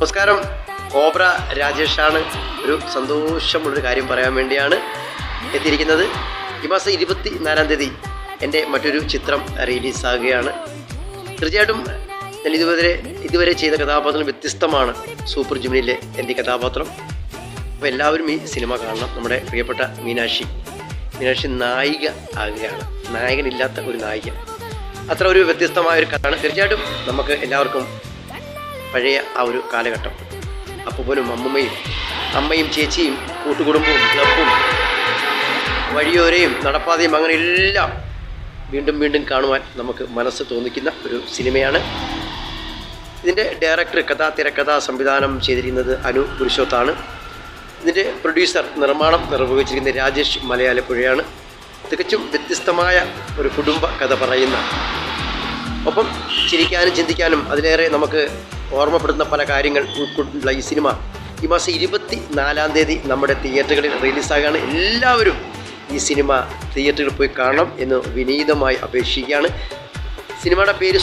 നമസ്കാരം, കോബ്ര രാജേഷാണ്. ഒരു സന്തോഷമുള്ളൊരു കാര്യം പറയാൻ വേണ്ടിയാണ് എത്തിയിരിക്കുന്നത്. ഈ മാസം 24-ാം തീയതി എൻ്റെ മറ്റൊരു ചിത്രം റിലീസാകുകയാണ്. തീർച്ചയായിട്ടും ഞാൻ ഇതുവരെ ചെയ്ത കഥാപാത്രം വ്യത്യസ്തമാണ്. സൂപ്പർ ജുമിനിലെ എൻ്റെ കഥാപാത്രം. അപ്പോൾ എല്ലാവരും ഈ സിനിമ കാണണം. നമ്മുടെ പ്രിയപ്പെട്ട മീനാക്ഷി നായിക ആകുകയാണ്. നായകനില്ലാത്ത ഒരു നായിക. അത്ര ഒരു വ്യത്യസ്തമായൊരു കഥയാണ്. തീർച്ചയായിട്ടും നമുക്ക് എല്ലാവർക്കും പഴയ ആ ഒരു കാലഘട്ടം, അപ്പൂപ്പനും അമ്മയും ചേച്ചിയും കൂട്ടുകുടുംബവും ക്ലബും വഴിയോരയും നടപ്പാതയും അങ്ങനെ എല്ലാം വീണ്ടും വീണ്ടും കാണുവാൻ നമുക്ക് മനസ്സ് തോന്നിക്കുന്ന ഒരു സിനിമയാണ്. ഇതിൻ്റെ ഡയറക്ടർ, തിരക്കഥാ സംവിധാനം ചെയ്തിരിക്കുന്നത് അനു പുരുഷോത്താണ്. ഇതിൻ്റെ പ്രൊഡ്യൂസർ, നിർമ്മാണം നിർവഹിച്ചിരിക്കുന്നത് രാജേഷ് മലയാലപ്പുഴയാണ്. തികച്ചും വ്യത്യസ്തമായ ഒരു കുടുംബ കഥ പറയുന്ന, ഒപ്പം ചിരിക്കാനും ചിന്തിക്കാനും അതിലേറെ നമുക്ക് ഓർമ്മപ്പെടുന്ന പല കാര്യങ്ങൾ ഉൾക്കൊണ്ടുള്ള ഈ സിനിമ ഈ മാസം 24-ാം തീയതി നമ്മുടെ തിയേറ്ററുകളിൽ റിലീസാകുകയാണ്. എല്ലാവരും ഈ സിനിമ തിയേറ്ററിൽ പോയി കാണണം എന്ന് വിനീതമായി അപേക്ഷിക്കുകയാണ്. സിനിമയുടെ പേര്